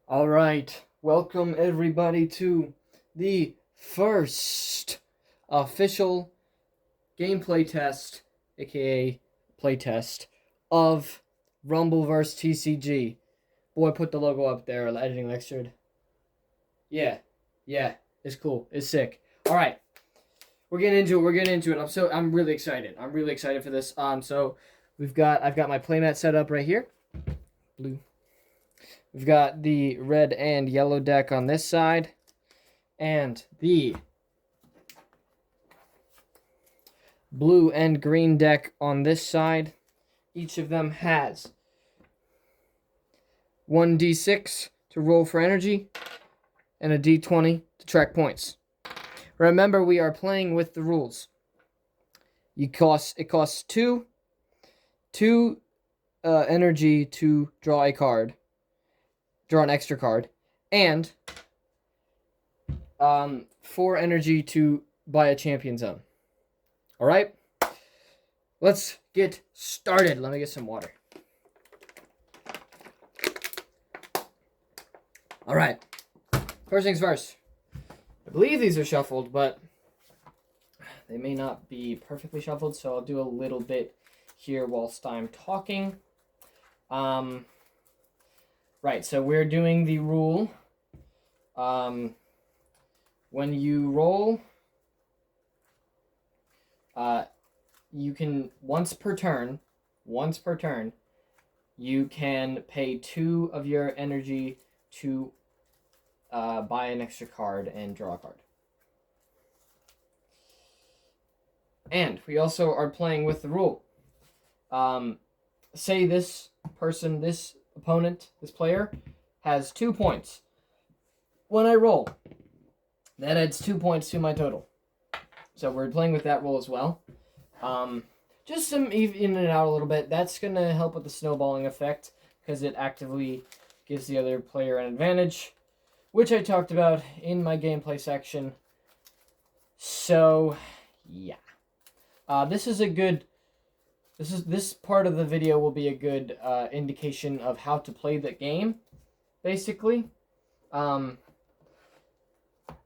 All right, welcome everybody to the first official gameplay test, aka playtest, of Rumbleverse TCG. Boy, put the logo up there, editing lectured. Yeah, it's cool, it's sick. All right, we're getting into it. I'm really excited. I'm really excited for this. So I've got my playmat set up right here. Blue. We've got the red and yellow deck on this side, and the blue and green deck on this side. Each of them has 1d6 to roll for energy and a d20 to track points. Remember, we are playing with the rules. It costs two energy to draw an extra card, and 4 energy to buy a champion zone. All right, let's get started. Let me get some water. All right, first things first. I believe these are shuffled, but they may not be perfectly shuffled, so I'll do a little bit here whilst I'm talking. Right, so we're doing the rule. When you roll, you can, once per turn, you can pay 2 of your energy to buy an extra card and draw a card. And we also are playing with the rule. Say this opponent, this player, has 2 points. When I roll, that adds 2 points to my total. So we're playing with that rule as well. Just some even it out a little bit. That's going to help with the snowballing effect because it actively gives the other player an advantage, which I talked about in my gameplay section. So, yeah. This part of the video will be a good indication of how to play the game, basically.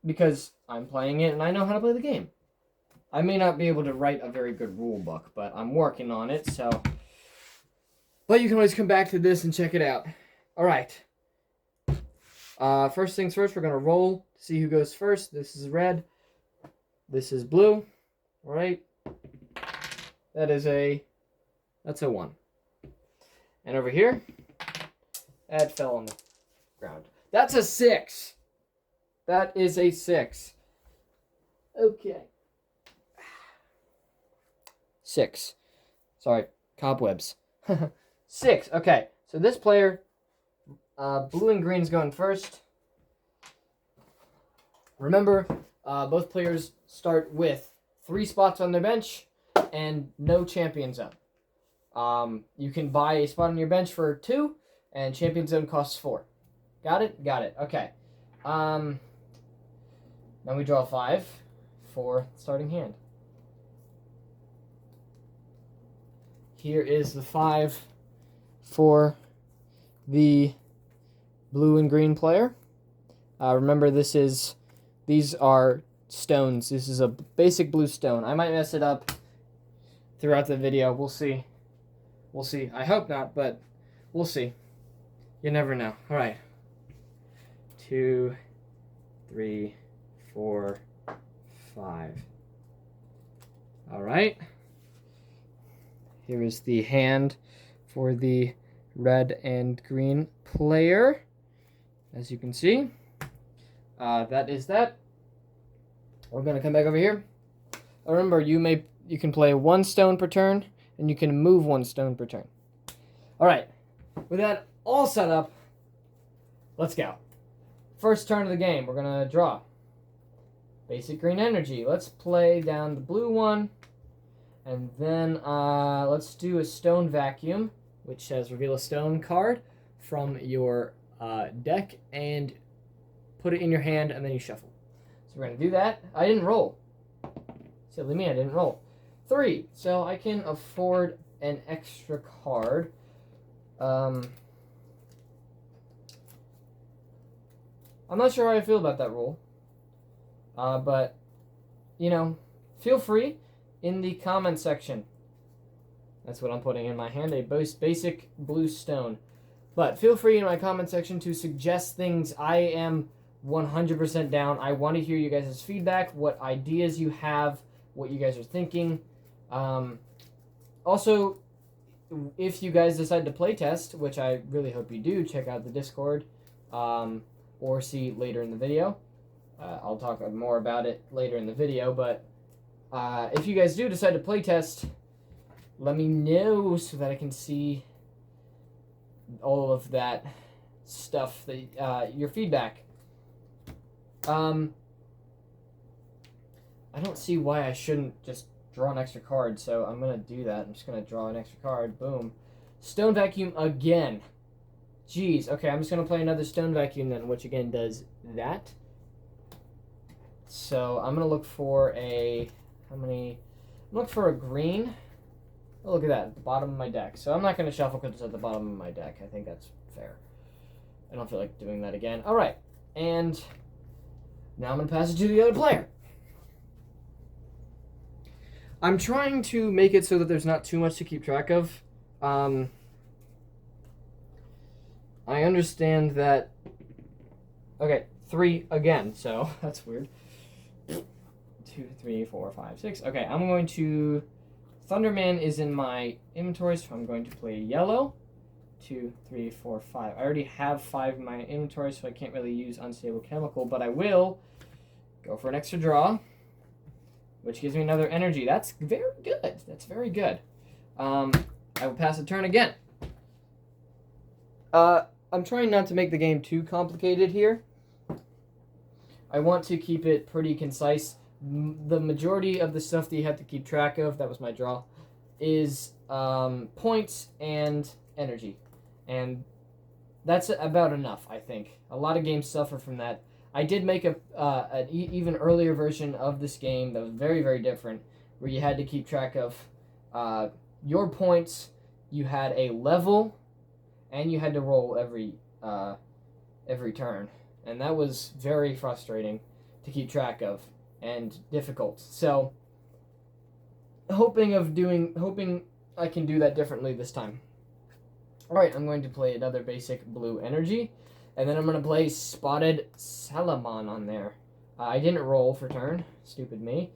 Because I'm playing it and I know how to play the game. I may not be able to write a very good rule book, but I'm working on it, so. But you can always come back to this and check it out. All right. First things first, we're going to roll to see who goes first. This is red. This is blue. All right. That's a 1. And over here, that fell on the ground. That's a 6. That is a 6. Okay. 6. Sorry, cobwebs. 6. Okay, so this player, blue and green's going first. Remember, both players start with 3 spots on their bench and no champion zone. You can buy a spot on your bench for 2, and champion zone costs 4. Got it? Got it. Okay. Then we draw 5 for starting hand. Here is the 5 for the blue and green player. Remember, these are stones. This is a basic blue stone. I might mess it up throughout the video. We'll see. We'll see. I hope not, but we'll see. You never know. All right. 2, 3, 4, 5. All right. Here is the hand for the red and green player. As you can see, that is that. We're going to come back over here. Remember, you can play 1 stone per turn, and you can move 1 stone per turn. All right. With that all set up, let's go. First turn of the game, we're going to draw. Basic green energy. Let's play down the blue one. And then let's do a stone vacuum, which says reveal a stone card from your deck and put it in your hand, and then you shuffle. So we're going to do that. I didn't roll. Silly me, I didn't roll. 3. So I can afford an extra card. I'm not sure how I feel about that rule. But, you know, feel free in the comment section. That's what I'm putting in my hand, a basic blue stone. But feel free in my comment section to suggest things. I am 100% down. I want to hear you guys' feedback, what ideas you have, what you guys are thinking. Also, if you guys decide to playtest, which I really hope you do, check out the Discord or see later in the video. I'll talk more about it later in the video, but if you guys do decide to playtest, let me know so that I can see all of that stuff, your feedback. I don't see why I shouldn't just draw an extra card, so I'm going to do that. I'm just going to draw an extra card. Boom. Stone Vacuum again. Jeez. Okay, I'm just going to play another Stone Vacuum then, which again does that. So I'm going to look for a... Look for a green. Oh, look at that, at the bottom of my deck. So I'm not going to shuffle because it's at the bottom of my deck. I think that's fair. I don't feel like doing that again. All right, and now I'm going to pass it to the other player. I'm trying to make it so that there's not too much to keep track of. I understand that... Okay, 3 again, so that's weird. 2, 3, 4, 5, 6. Okay, I'm going to... Thunderman is in my inventory, so I'm going to play yellow. 2, 3, 4, 5. I already have 5 in my inventory, so I can't really use Unstable Chemical, but I will go for an extra draw, which gives me another energy. That's very good. That's very good. I will pass the turn again. I'm trying not to make the game too complicated here. I want to keep it pretty concise. The majority of the stuff that you have to keep track of, that was my draw, is points and energy. And that's about enough, I think. A lot of games suffer from that. I did make an even earlier version of this game that was very, very different, where you had to keep track of your points, you had a level, and you had to roll every turn. And that was very frustrating to keep track of and difficult. So hoping I can do that differently this time. Alright, I'm going to play another basic blue energy, and then I'm going to play Spotted Salamon on there. I didn't roll for turn. Stupid me.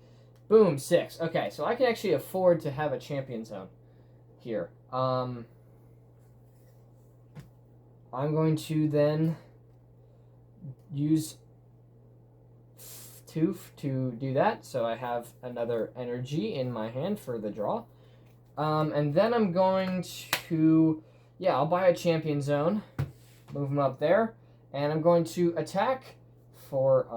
Boom, 6. Okay, so I can actually afford to have a champion zone here. I'm going to then use 2 to do that, so I have another energy in my hand for the draw. And then I'm going to, I'll buy a champion zone, move them up there, and I'm going to attack for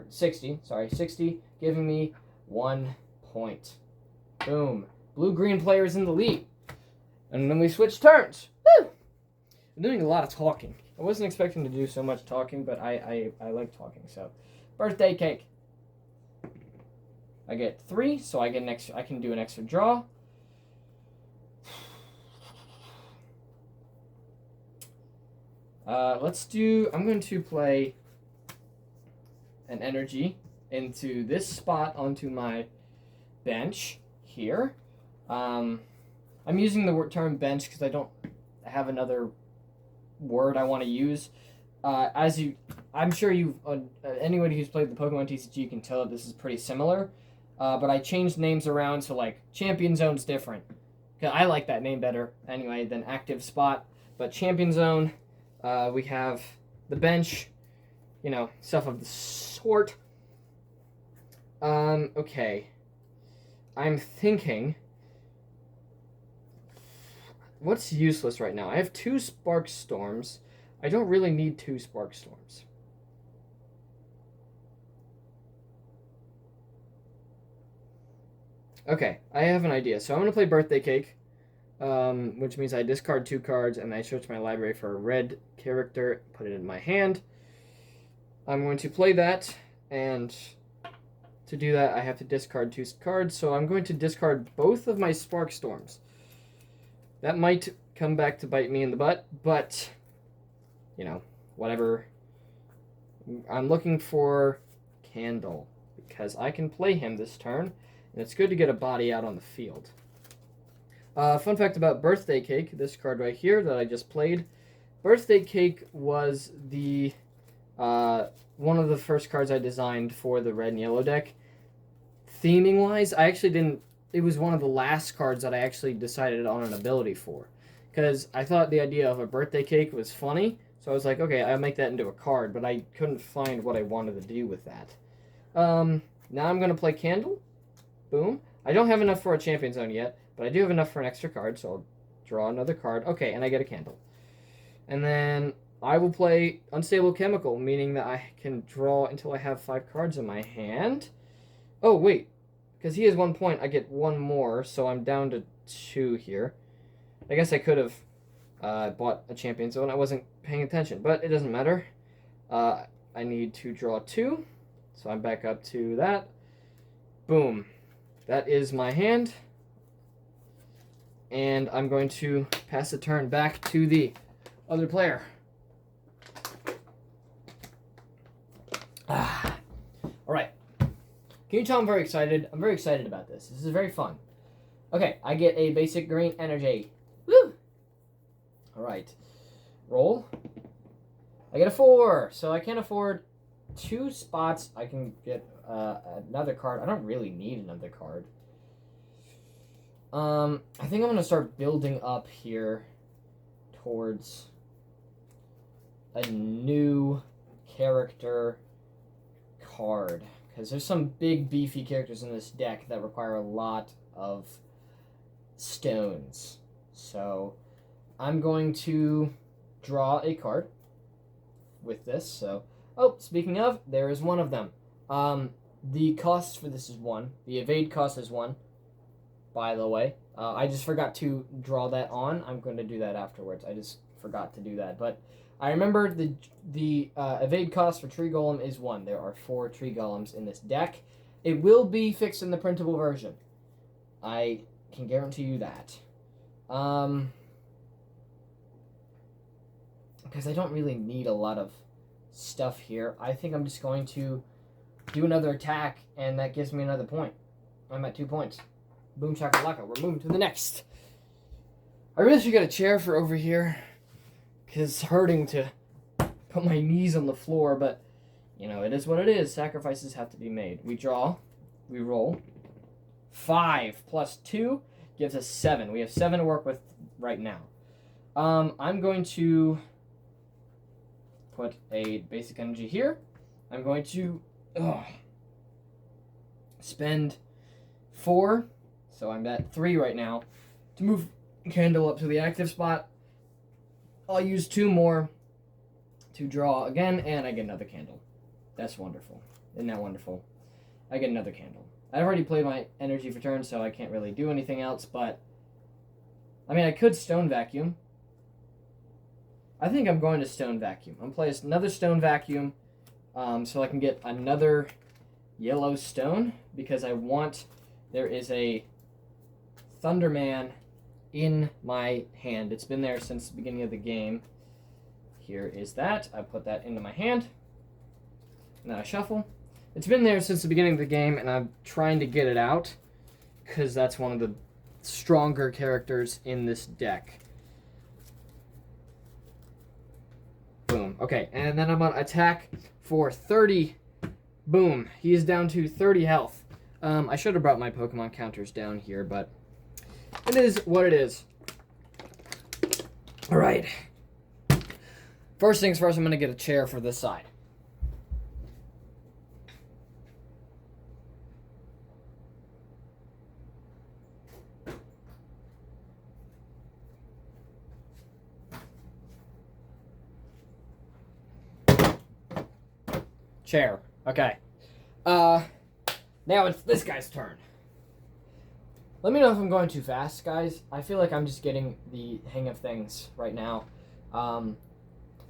60, giving me 1 point. Boom. Blue-green players in the lead. And then we switch turns. Woo! I'm doing a lot of talking. I wasn't expecting to do so much talking, but I like talking, so. Birthday cake. I get 3, so I can do an extra draw. I'm going to play an energy into this spot onto my bench here. I'm using the term bench because I don't have another word I want to use. I'm sure anybody who's played the Pokemon TCG can tell that this is pretty similar. But I changed names around, so like Champion Zone's different. Cause I like that name better anyway than Active Spot. But Champion Zone, we have the bench, stuff of the sort. Okay. I'm thinking, what's useless right now? I have 2 Spark Storms. I don't really need 2 Spark Storms. Okay, I have an idea. So I'm going to play Birthday Cake, which means I discard 2 cards and I search my library for a red character, put it in my hand. I'm going to play that, and to do that I have to discard 2 cards, so I'm going to discard both of my Spark Storms. That might come back to bite me in the butt, but, whatever I'm looking for Candle because I can play him this turn, and it's good to get a body out on the field. Fun fact about Birthday Cake, this card right here that I just played. Birthday Cake was the one of the first cards I designed for the red and yellow deck. Theming-wise, I actually didn't... It was one of the last cards that I actually decided on an ability for. Because I thought the idea of a birthday cake was funny, so I was like, okay, I'll make that into a card, but I couldn't find what I wanted to do with that. Now I'm going to play Candle. Boom. I don't have enough for a Champion Zone yet, but I do have enough for an extra card, so I'll draw another card. Okay, and I get a Candle. And then I will play Unstable Chemical, meaning that I can draw until I have 5 cards in my hand. Oh, wait. Because he has 1 point, I get 1 more, so I'm down to 2 here. I guess I could have bought a Champion Zone. I wasn't paying attention, but it doesn't matter. I need to draw 2, so I'm back up to that. Boom. That is my hand. And I'm going to pass the turn back to the other player. Alright. Can you tell I'm very excited? I'm very excited about this. This is very fun. Okay, I get a basic green energy. Woo! Alright. Roll. I get a 4, so I can't afford 2 spots. I can get another card. I don't really need another card. I think I'm going to start building up here towards a new character card. Because there's some big, beefy characters in this deck that require a lot of stones. So I'm going to draw a card with this. So, oh, speaking of, there is one of them. The cost for this is 1. The evade cost is 1, by the way. I just forgot to draw that on. I'm going to do that afterwards. I just forgot to do that. But I remember the evade cost for Tree Golem is 1. There are 4 Tree Golems in this deck. It will be fixed in the printable version. I can guarantee you that. Because I don't really need a lot of stuff here. I think I'm just going to do another attack, and that gives me another point. I'm at 2 points. Boom shakalaka. We're moving to the next. I really should get a chair for over here, because it's hurting to put my knees on the floor, but, you know, it is what it is. Sacrifices have to be made. We draw. We roll. 5 plus 2 gives us 7. We have 7 to work with right now. I'm going to put a basic energy here. I'm going to spend 4, so I'm at 3 right now, to move Candle up to the active spot. I'll use 2 more to draw again, and I get another Candle. That's wonderful. Isn't that wonderful? I get another Candle. I've already played my energy for turn, so I can't really do anything else, but I mean, I could Stone Vacuum. I think I'm going to Stone Vacuum. I'm going to play another Stone Vacuum so I can get another yellow stone, because I want... There is a Thunderman in my hand. It's been there since the beginning of the game. Here is that. I put that into my hand. And then I shuffle. It's been there since the beginning of the game, and I'm trying to get it out, because that's one of the stronger characters in this deck. Boom. Okay, and then I'm on attack for 30. Boom. He is down to 30 health. I should have brought my Pokemon counters down here, but it is what it is. All right. First things first, I'm going to get a chair for this side. Chair. Okay. Now it's this guy's turn. Let me know if I'm going too fast, guys. I feel like I'm just getting the hang of things right now. I'm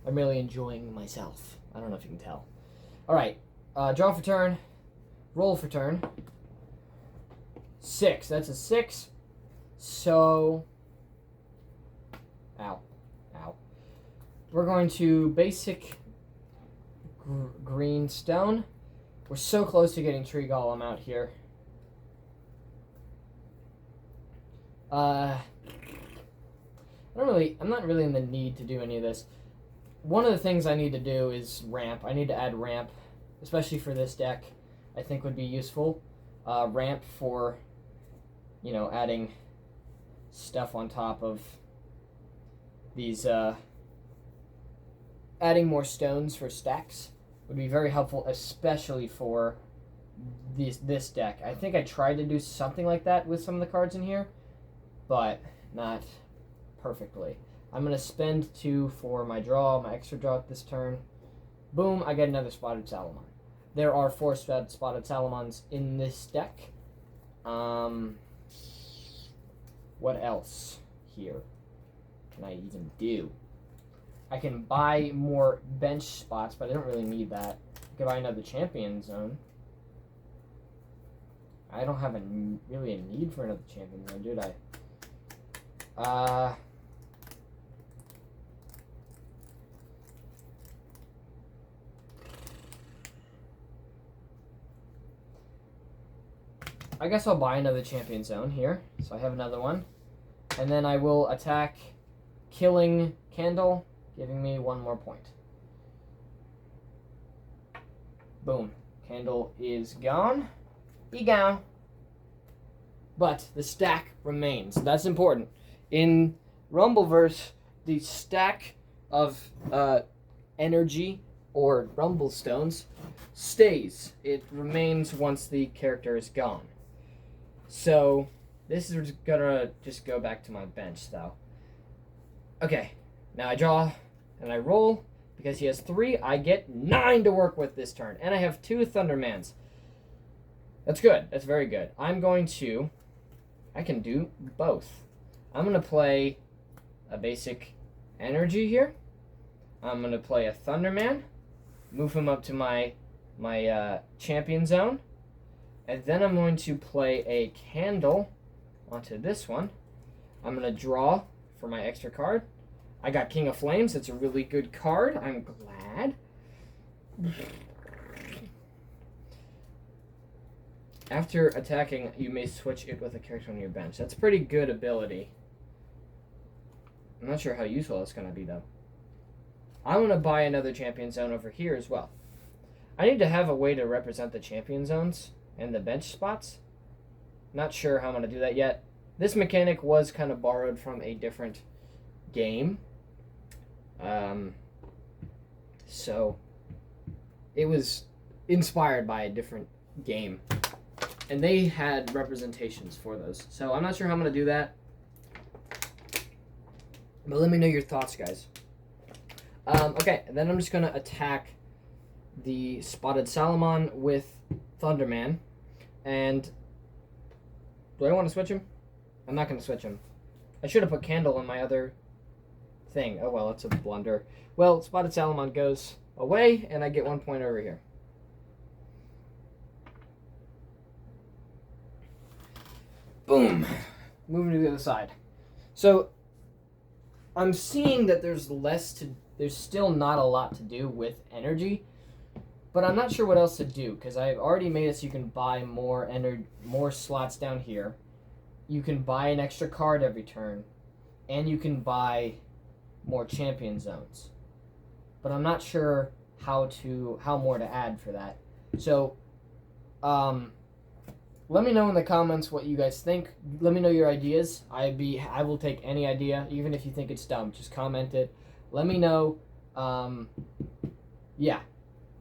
really enjoying myself. I don't know if you can tell. Alright. Draw for turn. Roll for turn. 6. That's a 6. So... Ow. Ow. We're going to basic... green stone. We're so close to getting Tree Golem out here. I'm not really in the need to do any of this. One of the things I need to do is ramp. I need to add ramp, especially for this deck. I think would be useful. Ramp for, you know, adding stuff on top of these, adding more stones for stacks would be very helpful, especially for this deck. I think I tried to do something like that with some of the cards in here, but not perfectly. I'm going to spend 2 for my draw, my extra draw this turn. Boom, I get another Spotted Salamon. There are 4 Spotted Salamons in this deck. What else here can I even do? I can buy more bench spots, but I don't really need that. I can buy another champion zone. I don't have really a need for another champion zone, did I? I guess I'll buy another champion zone here. So I have another one. And then I will attack, killing Candle, giving me 1 more point. Boom. Candle is gone. Be gone. But the stack remains. That's important. In Rumbleverse, the stack of energy or rumble stones stays. It remains once the character is gone. So this is gonna just go back to my bench though. Okay, now I draw and I roll. Because he has 3, I get 9 to work with this turn. And I have 2 Thundermans. That's good. That's very good. I can do both. I'm going to play a basic energy here. I'm going to play a Thunderman. Move him up to my champion zone. And then I'm going to play a Candle onto this one. I'm going to draw for my extra card. I got King of Flames. That's a really good card. I'm glad. After attacking, you may switch it with a character on your bench. That's a pretty good ability. I'm not sure how useful it's going to be, though. I'm going to buy another champion zone over here as well. I need to have a way to represent the champion zones and the bench spots. Not sure how I'm going to do that yet. This mechanic was kind of borrowed from a different game. So it was inspired by a different game. And they had representations for those. So I'm not sure how I'm going to do that. But let me know your thoughts, guys. Okay, and then I'm just going to attack the Spotted Salamon with Thunderman. And do I want to switch him? I'm not going to switch him. I should have put Candle in my other thing. Oh, well, it's a blunder. Well, Spotted Salamon goes away, and I get 1 point over here. Boom. Moving to the other side. So, I'm seeing that there's still not a lot to do with energy, but I'm not sure what else to do, because I've already made it so you can buy more slots down here. You can buy an extra card every turn, and you can buy more champion zones. But I'm not sure how more to add for that. So, let me know in the comments what you guys think. Let me know your ideas. I will take any idea, even if you think it's dumb. Just comment it. Let me know. Yeah,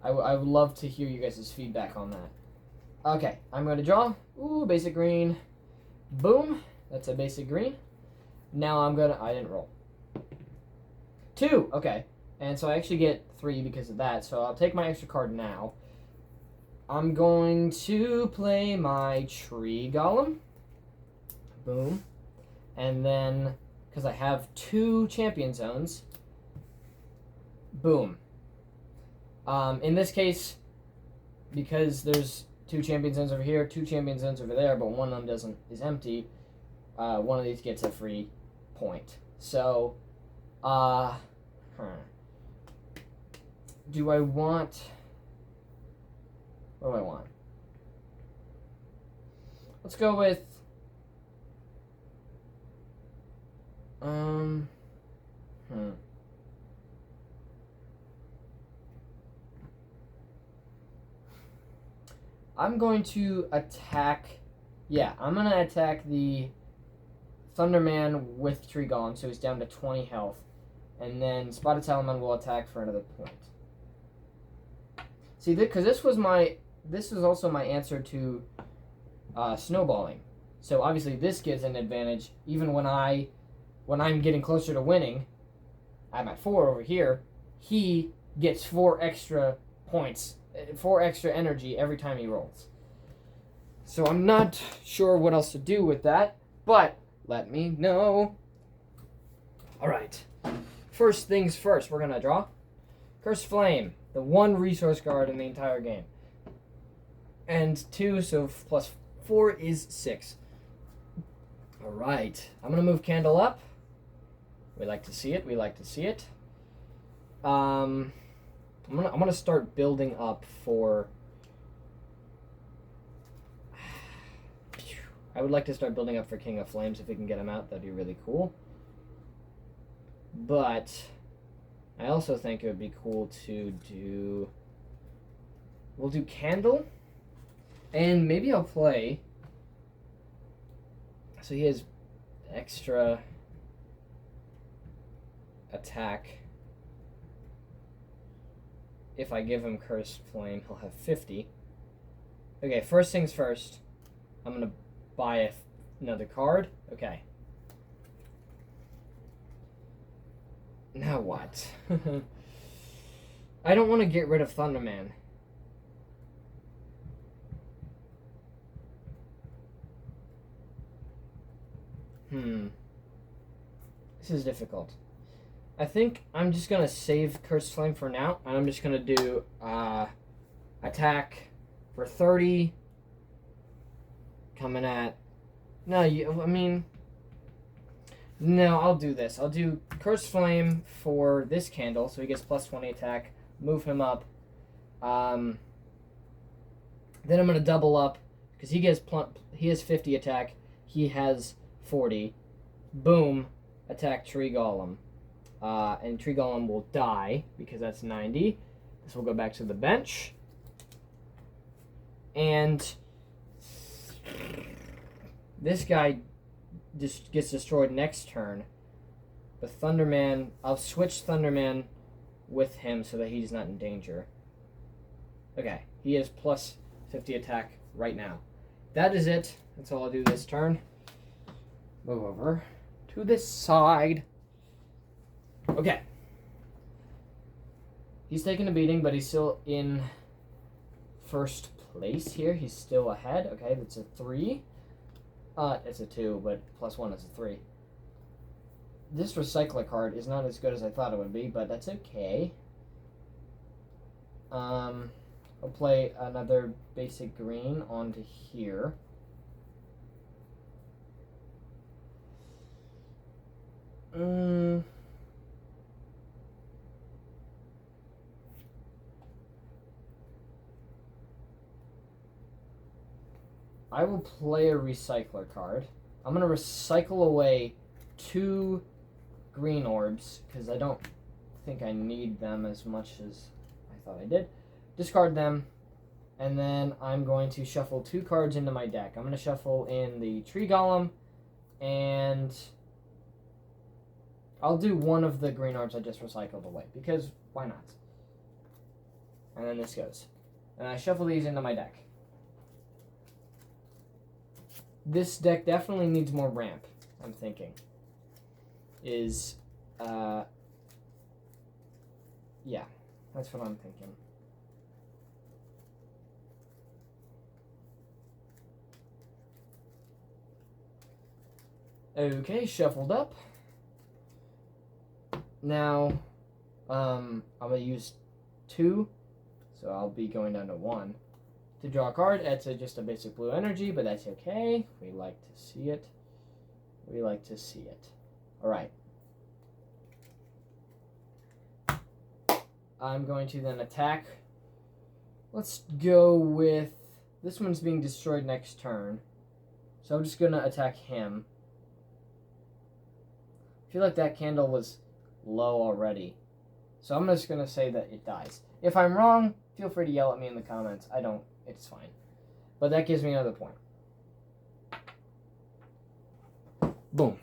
I would love to hear you guys' feedback on that. Okay, I'm going to draw. Ooh, basic green. Boom. That's a basic green. Now I didn't roll. 2. Okay. And so I actually get 3 because of that. So I'll take my extra card now. I'm going to play my Tree Golem. Boom. And then, because I have 2 champion zones. Boom. In this case, because there's 2 champion zones over here, 2 champion zones over there, but one of them is empty, one of these gets a free point. So, do I want... What do I want? Let's go with... I'm going to attack... Yeah, I'm going to attack the Thunderman with Tree Golem, so he's down to 20 health. And then Spotted Salamand will attack for another point. See, because this was also my answer to snowballing. So obviously this gives an advantage even when I'm getting closer to winning. I'm at 4 over here. He gets 4 extra points, 4 extra energy every time he rolls. So I'm not sure what else to do with that, but let me know. All right. First things first, we're gonna draw Cursed Flame, the 1 resource card in the entire game. And 2, so plus 4 is 6. All right, I'm gonna move Candle up. We like to see it. We like to see it. I'm gonna start building up for. I would like to start building up for King of Flames if we can get him out. That'd be really cool. But I also think it would be cool to do. We'll do Candle, and maybe I'll play. So he has extra attack. If I give him Cursed Flame, he'll have 50. Okay, first things first. I'm going to buy another card. Okay. Now what? I don't want to get rid of Thunderman. This is difficult. I think I'm just going to save Cursed Flame for now, and I'm just going to do attack for 30. Coming at... No, No, I'll do this. I'll do Cursed Flame for this candle, so he gets plus 20 attack. Move him up. Then I'm going to double up, because he has 50 attack. He has 40. Boom. Attack Tree Golem. And Tree Golem will die, because that's 90. This will go back to the bench. And this guy just gets destroyed next turn. But Thunderman, I'll switch Thunderman with him so that he's not in danger. Okay, he has plus 50 attack right now. That is it. That's all I'll do this turn. Move over to this side. Okay. He's taking a beating, but he's still in first place here. He's still ahead. Okay, that's a 3. It's a 2, but plus 1 is a 3. This recycler card is not as good as I thought it would be, but that's okay. I'll play another basic green onto here. I will play a recycler card. I'm going to recycle away 2 green orbs, because I don't think I need them as much as I thought I did. Discard them, and then I'm going to shuffle 2 cards into my deck. I'm going to shuffle in the Tree Golem, and I'll do one of the green orbs I just recycled away, because why not? And then this goes. And I shuffle these into my deck. This deck definitely needs more ramp, I'm thinking. Yeah, that's what I'm thinking. Okay, shuffled up. Now, I'm going to use 2, so I'll be going down to 1. To draw a card, it's just a basic blue energy, but that's okay. We like to see it. We like to see it. Alright. I'm going to then attack Let's go with... This one's being destroyed next turn. So I'm just going to attack him. I feel like that candle was low already. So I'm just going to say that it dies. If I'm wrong, feel free to yell at me in the comments. I don't. It's fine. But that gives me another point. Boom.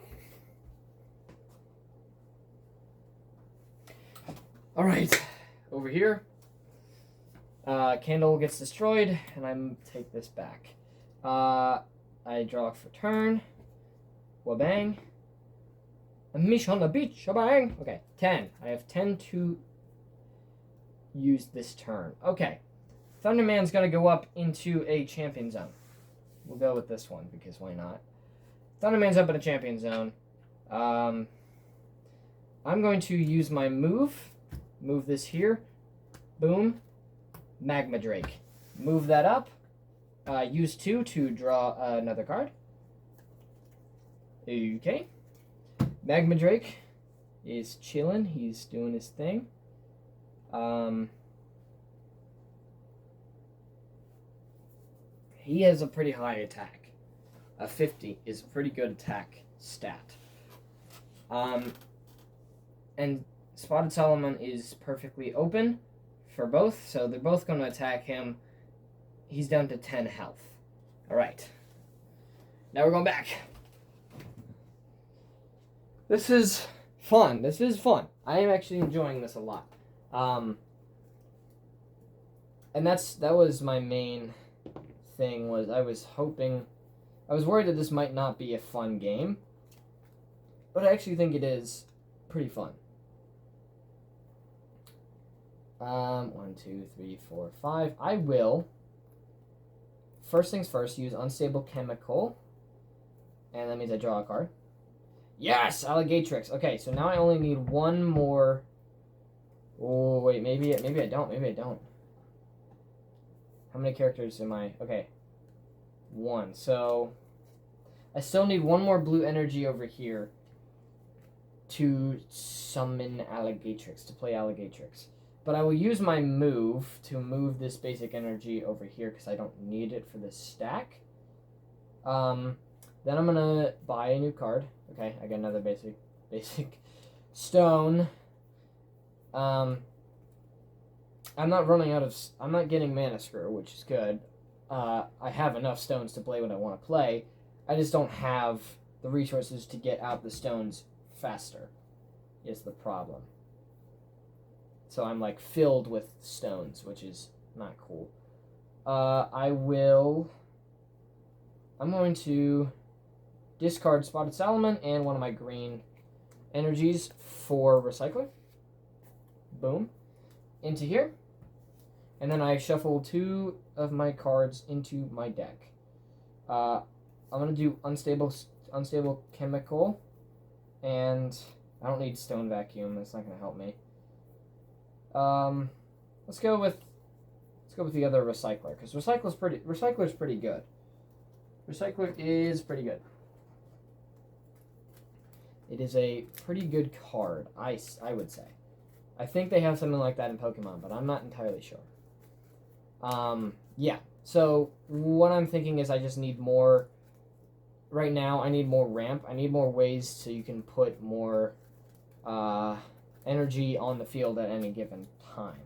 Alright. Over here. Candle gets destroyed, and I take this back. I draw for turn. Wabang. A mish on the beach. Shabang. Okay, 10. I have 10 to use this turn. Okay. Thunderman's going to go up into a champion zone. We'll go with this one, because why not? Thunderman's up in a champion zone. I'm going to use my move. Move this here. Boom. Magma Drake. Move that up. Use 2 to draw another card. Okay. Magma Drake is chilling. He's doing his thing. He has a pretty high attack. A 50 is a pretty good attack stat. And Spotted Solomon is perfectly open for both, so they're both going to attack him. He's down to 10 health. Alright. Now we're going back. This is fun. This is fun. I am actually enjoying this a lot. And that was my main thing, was I was worried that this might not be a fun game, but I actually think it is pretty fun. 1, 2, 3, 4, 5. I will, first things first, use Unstable Chemical, and that means I draw a card. Yes! Alligatrix. Okay, so now I only need one more. Oh, wait, maybe I don't. Maybe I don't. How many characters am I? Okay. 1. So I still need one more blue energy over here to summon Alligatrix, to play Alligatrix. But I will use my move to move this basic energy over here because I don't need it for this stack. Then I'm going to buy a new card. Okay, I got another basic stone. I'm not running out of... I'm not getting Mana Screw, which is good. I have enough stones to play what I want to play. I just don't have the resources to get out the stones faster, is the problem. So I'm like filled with stones, which is not cool. I'm going to discard Spotted Salmon and one of my green energies for Recycler. Boom. Into here. And then I shuffle 2 of my cards into my deck. I'm going to do Unstable Chemical. And I don't need Stone Vacuum. That's not going to help me. Let's go with the other Recycler, because Recycler's pretty good. Recycler is pretty good. It is a pretty good card, I would say. I think they have something like that in Pokemon, but I'm not entirely sure. Yeah. So what I'm thinking is I just need more. Right now, I need more ramp. I need more ways so you can put more energy on the field at any given time.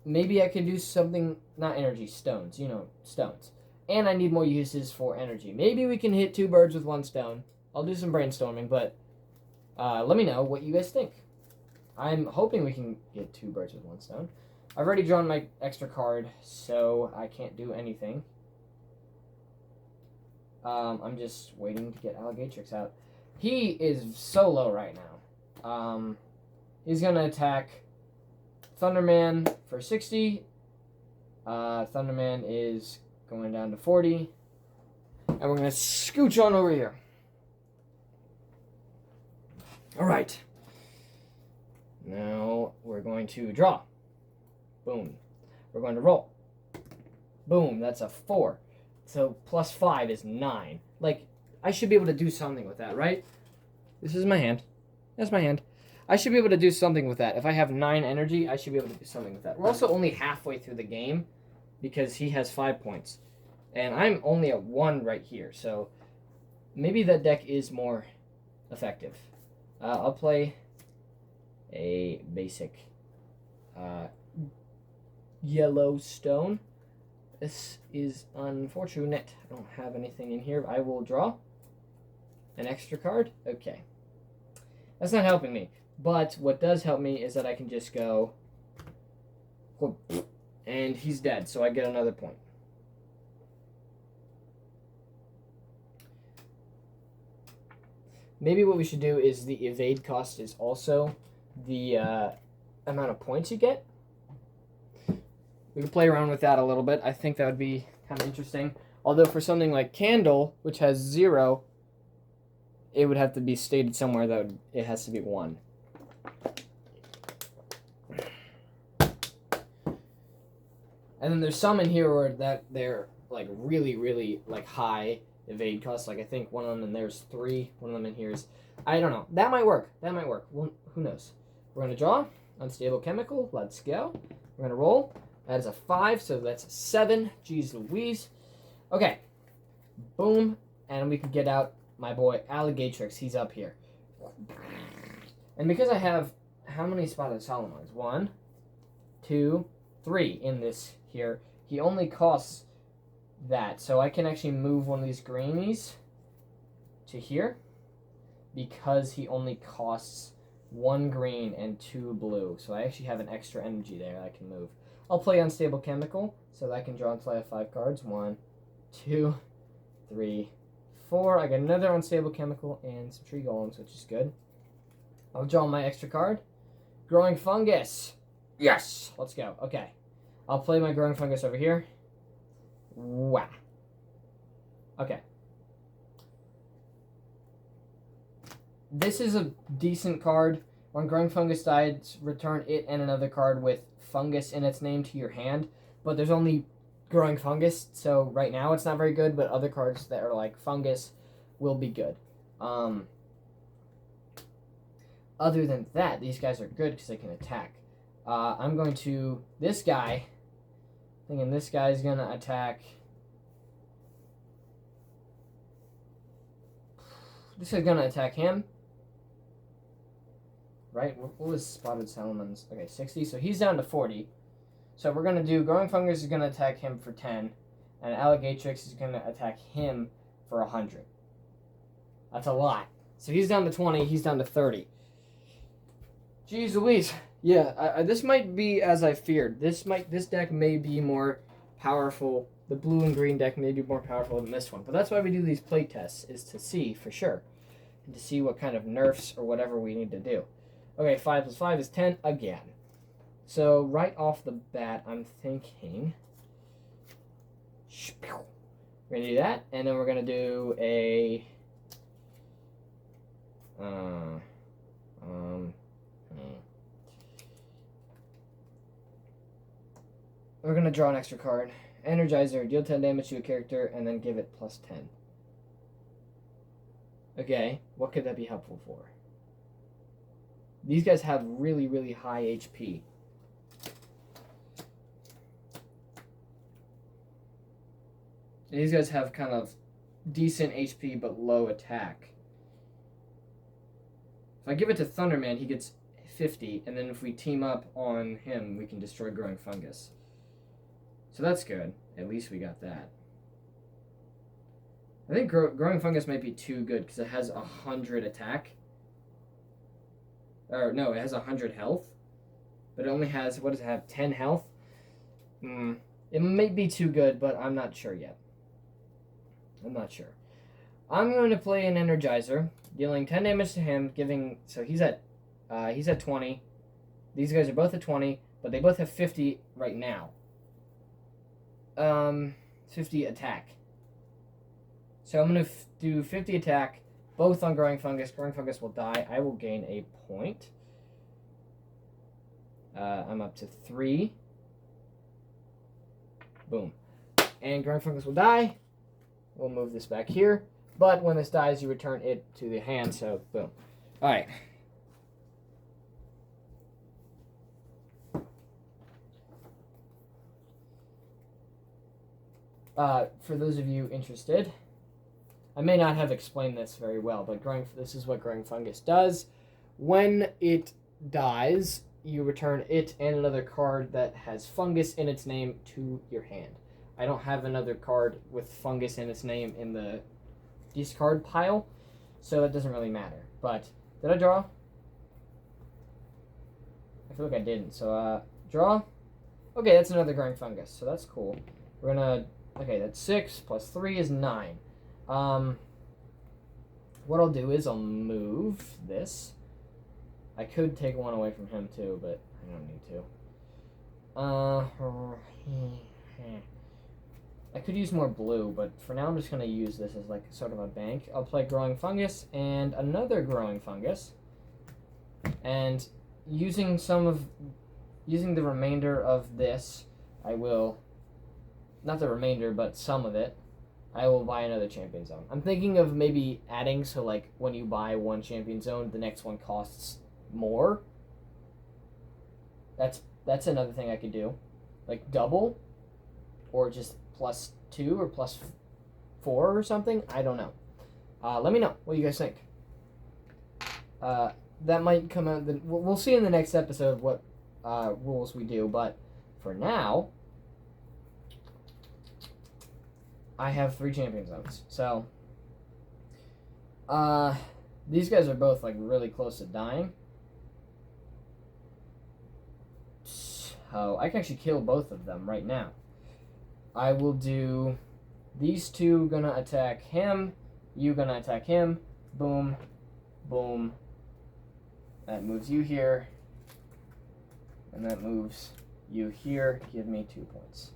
Maybe I could do something, not energy, stones. You know, stones. And I need more uses for energy. Maybe we can hit 2 birds with 1 stone. I'll do some brainstorming, but let me know what you guys think. I'm hoping we can get 2 birds with 1 stone. I've already drawn my extra card, so I can't do anything. I'm just waiting to get Alligatrix out. He is so low right now. He's going to attack Thunderman for 60. Thunderman is going down to 40. And we're going to scooch on over here. Alright. Now we're going to draw. Boom. We're going to roll. Boom. That's a 4. So plus 5 is 9. Like, I should be able to do something with that, right? This is my hand. That's my hand. I should be able to do something with that. If I have 9 energy, I should be able to do something with that. We're also only halfway through the game because he has 5 points. And I'm only at 1 right here, so maybe that deck is more effective. I'll play a basic Yellowstone. This is unfortunate. I don't have anything in here. I will draw an extra card. Okay. That's not helping me. But what does help me is that I can just go, and he's dead, so I get another point. Maybe what we should do is the evade cost is also the amount of points you get. We can play around with that a little bit. I think that would be kind of interesting. Although for something like Candle, which has 0, it would have to be stated somewhere that it has to be 1. And then there's some in here where that they're like really, really like high evade costs. Like I think one of them in there's 3. One of them in here is, I don't know. That might work. That might work. Well, who knows? We're gonna draw Unstable Chemical. Let's go. We're gonna roll. That is a 5, so that's 7. Jeez Louise. Okay. Boom, and we can get out my boy Alligatrix. He's up here. And because I have how many Spotted Salamanders? 1, 2, 3 in this here. He only costs that, so I can actually move one of these greenies to here because he only costs 1 green and 2 blue. So I actually have an extra energy there I can move. I'll play Unstable Chemical so that I can draw and play 5 cards. 1, 2, 3, 4. I got another Unstable Chemical and some Tree Golems, which is good. I'll draw my extra card. Growing Fungus. Yes! Let's go. Okay. I'll play my Growing Fungus over here. Wow. Okay. This is a decent card. When Growing Fungus dies, return it and another card with fungus in its name to your hand. But there's only Growing Fungus, so right now it's not very good, but other cards that are like fungus will be good. Other than that, these guys are good because they can attack. I'm going to... This guy... Thinking this guy's going to attack... This is going to attack him. Right? What was Spotted Salaman's? Okay, 60. So he's down to 40. So we're going to do... Growing Fungus is going to attack him for 10. And Alligatrix is going to attack him for 100. That's a lot. So he's down to 20. He's down to 30. Jeez Louise. Yeah, this might be as I feared. This deck may be more powerful. The blue and green deck may be more powerful than this one. But that's why we do these play tests, is to see for sure. And to see what kind of nerfs or whatever we need to do. Okay, 5 plus 5 is 10 again. So right off the bat, I'm thinking... We're going to do that. And then we're going to do a... We're going to draw an extra card. Energizer, deal 10 damage to a character, and then give it plus 10. Okay, what could that be helpful for? These guys have really, really high HP. These guys have kind of decent HP, but low attack. If I give it to Thunderman, he gets 50, and then if we team up on him, we can destroy Growing Fungus. So that's good. At least we got that. I think Growing Fungus might be too good because it has 100 attack. Or no, it has 100 health. But it only has, what does it have, 10 health? It might be too good, but I'm not sure yet. I'm not sure. I'm going to play an Energizer, dealing 10 damage to him, giving... So he's at 20. These guys are both at 20, but they both have 50 right now. 50 attack. So I'm going to do 50 attack, both on Growing Fungus. Growing Fungus will die. I will gain a point. I'm up to 3. Boom. And Growing Fungus will die. We'll move this back here. But when this dies, you return it to the hand, so boom. Alright. For those of you interested, I may not have explained this very well, but this is what growing fungus does. When it dies, you return it and another card that has fungus in its name to your hand. I don't have another card with fungus in its name in the discard pile, so it doesn't really matter. But, did I draw? I feel like I didn't. So, draw. Okay, that's another growing fungus, so that's cool. We're gonna, okay, that's 6 plus 3 is 9. What I'll do is I'll move this. I could take one away from him too, but I don't need to. I could use more blue, but for now I'm just going to use this as like sort of a bank. I'll play growing fungus and another growing fungus. And using the remainder of this, I will, not the remainder, but some of it, I will buy another champion zone. I'm thinking of maybe adding, so like when you buy one champion zone, the next one costs more. That's another thing I could do. Like double, or just +2 or +4 or something. I don't know. Let me know what you guys think. That might come out. We'll see in the next episode what rules we do. But for now, I have 3 champion zones. So these guys are both like really close to dying. So I can actually kill both of them right now. I will do these two gonna attack him, you gonna attack him, boom, boom. That moves you here, and that moves you here, give me 2 points.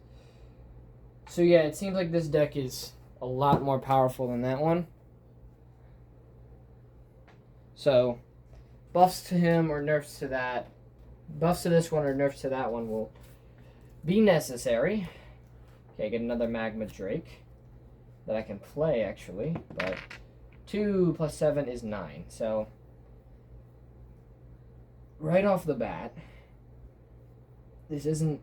So yeah, it seems like this deck is a lot more powerful than that one. So, buffs to him or nerfs to that, buffs to this one or nerfs to that one will be necessary. Okay, get another Magma Drake that I can play, actually, but 2 plus 7 is 9, so right off the bat, this isn't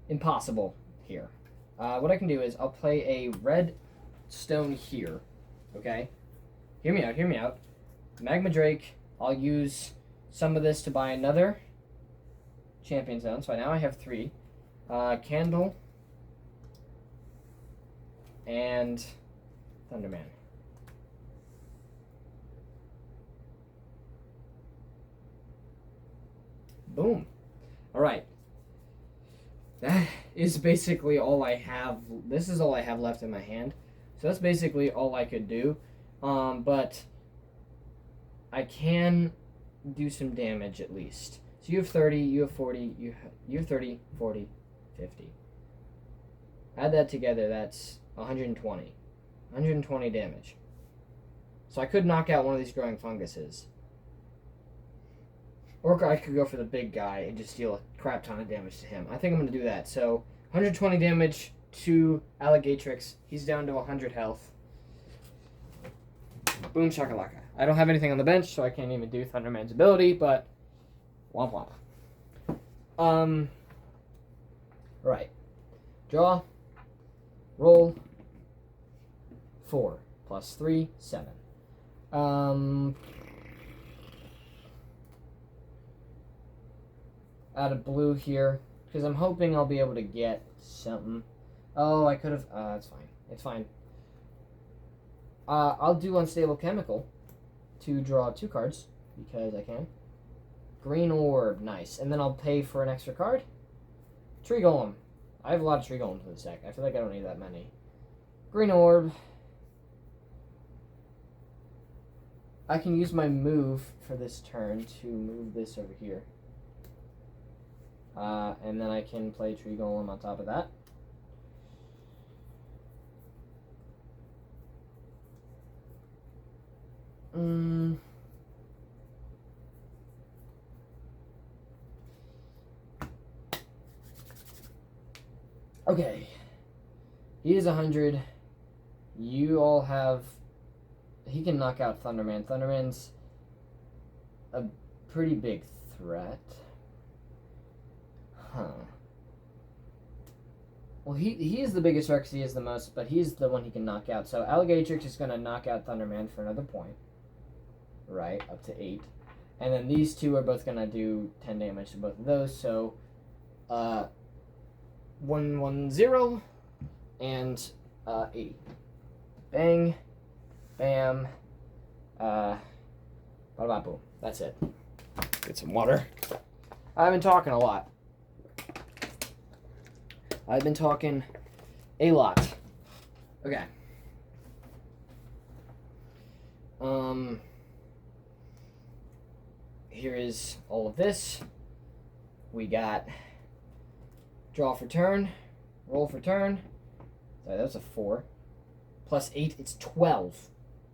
impossible here. What I can do is I'll play a red stone here, okay? Hear me out. Magma Drake, I'll use some of this to buy another champion zone, so now I have 3. Candle and Thunderman. Boom. Alright. That is basically all I have. This is all I have left in my hand. So that's basically all I could do. But I can do some damage at least. So you have 30, you have 40, you have 30, 40, 50. Add that together, that's 120. 120 damage. So I could knock out one of these growing funguses. Or I could go for the big guy and just deal a crap ton of damage to him. I think I'm going to do that. So 120 damage to Alligatrix. He's down to 100 health. Boom shakalaka. I don't have anything on the bench, so I can't even do Thunderman's ability, but womp womp. Right. Draw. Roll. 4 plus 3, 7. Add a blue here, because I'm hoping I'll be able to get something. Oh, I could have. It's fine. It's fine. I'll do Unstable Chemical to draw 2 cards, because I can. Green Orb, nice. And then I'll pay for an extra card. Tree Golem. I have a lot of Tree Golems in this deck. I feel like I don't need that many. Green Orb. I can use my move for this turn to move this over here. And then I can play Tree Golem on top of that. Okay. He is 100. You all have... He can knock out Thunderman. Thunderman's a pretty big threat. Huh. Well, he is the biggest threat because he is the most, but he's the one he can knock out. So Alligatrix is going to knock out Thunderman for another point. Right, up to 8. And then these two are both going to do 10 damage to both of those. So 110 and 80. Bang, bam, bada bada boom. That's it. Get some water. I've been talking a lot. I've been talking a lot. Okay. Here is all of this. We got draw for turn, roll for turn. Sorry, that was a 4. Plus 8, it's 12.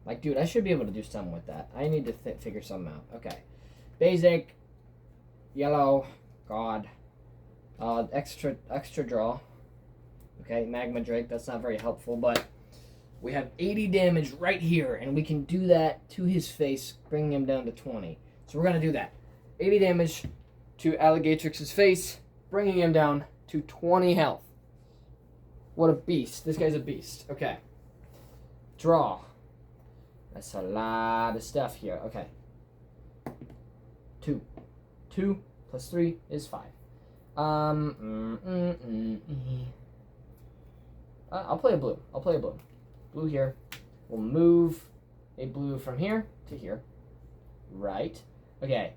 Like, dude, I should be able to do something with that. I need to figure something out. Okay. Basic, yellow, god. Extra draw. Okay, Magma Drake, that's not very helpful, but we have 80 damage right here, and we can do that to his face, bringing him down to 20. So we're going to do that. 80 damage to Alligatrix's face, bringing him down to 20 health. What a beast. This guy's a beast. Okay. Draw. That's a lot of stuff here. Okay. 2. 2 plus 3 is 5. I'll play a blue. I'll play a blue. Blue here. We'll move a blue from here to here. Right. Okay.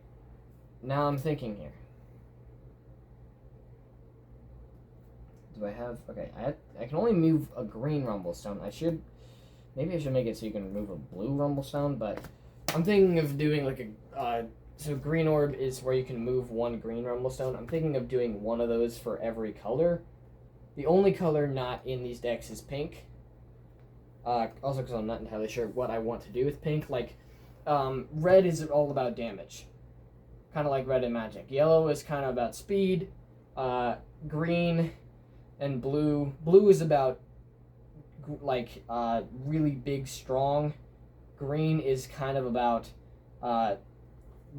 Now I'm thinking here. Do I have... Okay, I can only move a green Rumblestone. Maybe I should make it so you can remove a blue Rumblestone, but I'm thinking of doing like a... So green orb is where you can move one green Rumblestone. I'm thinking of doing one of those for every color. The only color not in these decks is pink. Also because I'm not entirely sure what I want to do with pink. Like, red is all about damage. Kind of like red in Magic. Yellow is kind of about speed. Green and blue. Blue is about, like, really big, strong. Green is kind of about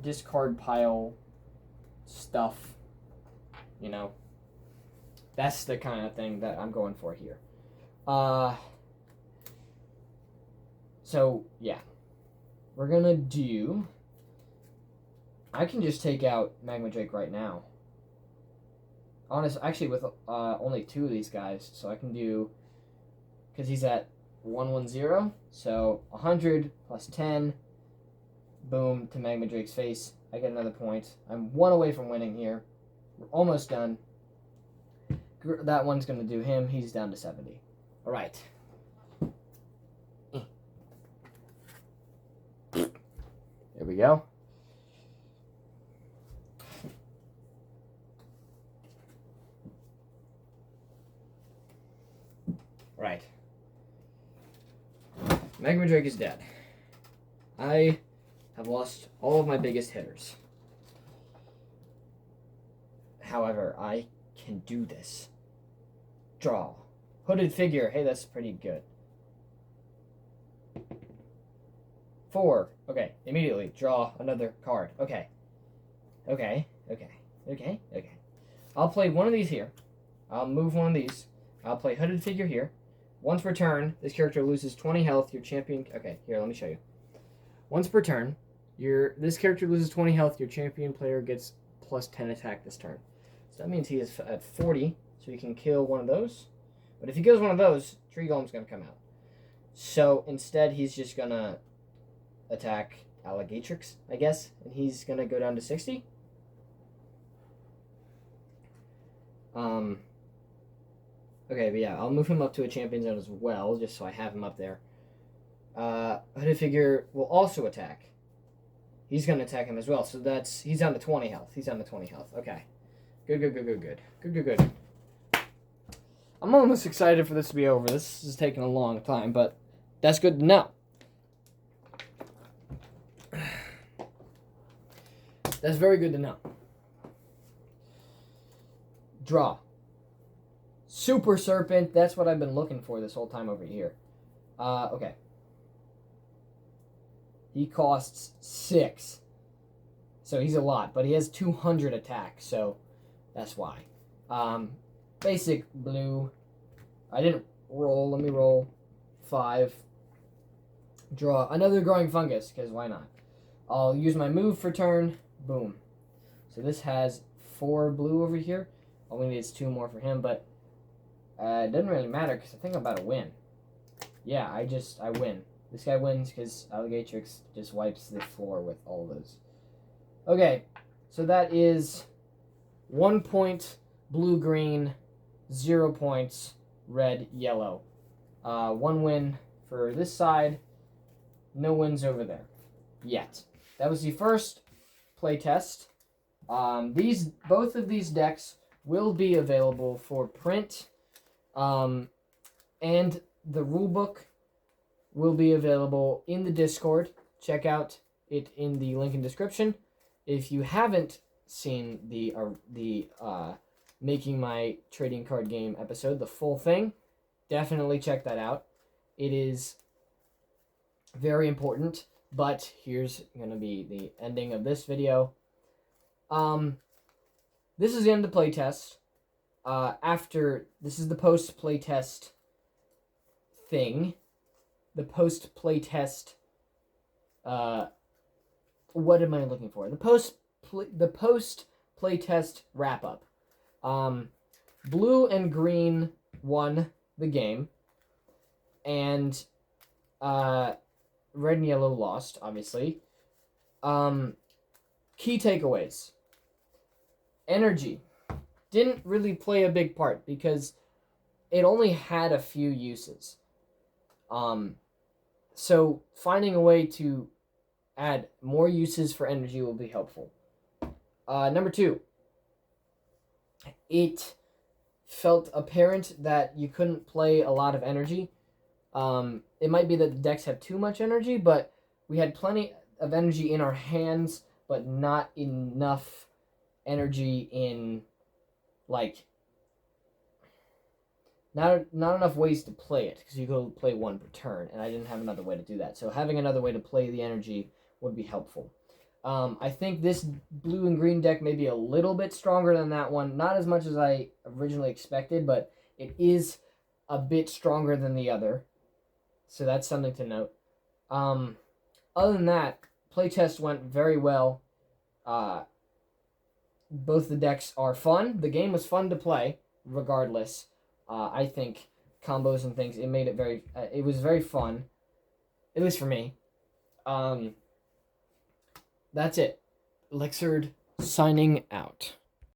discard pile stuff. You know? That's the kind of thing that I'm going for here. So, yeah. We're gonna do... I can just take out Magma Drake right now. Actually, with only 2 of these guys, so I can do... Because he's at 110, so 100 plus 10. Boom, to Magma Drake's face. I get another point. I'm 1 away from winning here. We're almost done. That one's going to do him. He's down to 70. All right. There we go. Right. Magma Drake is dead. I have lost all of my biggest hitters. However, I can do this. Draw. Hooded figure. Hey, that's pretty good. 4. Okay, immediately draw another card. Okay. I'll play one of these here. I'll move one of these. I'll play hooded figure here. Once per turn, this character loses 20 health. Your champion... Okay, here, let me show you. Once per turn, this character loses 20 health. Your champion player gets plus 10 attack this turn. So that means he is at 40, so he can kill one of those. But if he kills one of those, Tree Golem's going to come out. So instead, he's just going to attack Alligatrix, I guess. And he's going to go down to 60. Okay, but yeah, I'll move him up to a champion zone as well, just so I have him up there. Hooded figure will also attack. He's going to attack him as well, so he's down to 20 health. He's down to 20 health. Okay. Good. I'm almost excited for this to be over. This is taking a long time, but that's good to know. That's very good to know. Draw. Super Serpent. That's what I've been looking for this whole time over here. Okay. He costs 6. So he's a lot, but he has 200 attack, so That's why. Basic blue. I didn't roll. Let me roll. 5. Draw another growing fungus, because why not? I'll use my move for turn. Boom. So this has 4 blue over here. All we need is 2 more for him, but it doesn't really matter because I think I'm about to win. Yeah, I win. This guy wins because Alligatrix just wipes the floor with all those. Okay, so that is 1 point blue-green, 0 points red-yellow. 1 win for this side, no wins over there yet. That was the first playtest. Both of these decks will be available for print, and the rulebook will be available in the Discord. Check out it in the link in description. If you haven't seen the Making My Trading Card Game episode, the full thing, definitely check that out. It is very important, but here's going to be the ending of this video. This is the end of the playtest. This is the post-playtest thing. The post-playtest, what am I looking for? The post-playtest wrap-up. Blue and green won the game, and red and yellow lost, obviously. Key takeaways. Energy didn't really play a big part because it only had a few uses. So finding a way to add more uses for energy will be helpful. Number 2, it felt apparent that you couldn't play a lot of energy. It might be that the decks have too much energy, but we had plenty of energy in our hands, but not enough energy in, like, not enough ways to play it, because you go play 1 per turn, and I didn't have another way to do that. So having another way to play the energy would be helpful. I think this blue and green deck may be a little bit stronger than that one. Not as much as I originally expected, but it is a bit stronger than the other. So that's something to note. Other than that, playtest went very well. Both the decks are fun. The game was fun to play, regardless. I think combos and things, it made it it was very fun, at least for me. That's it. Elixir signing out.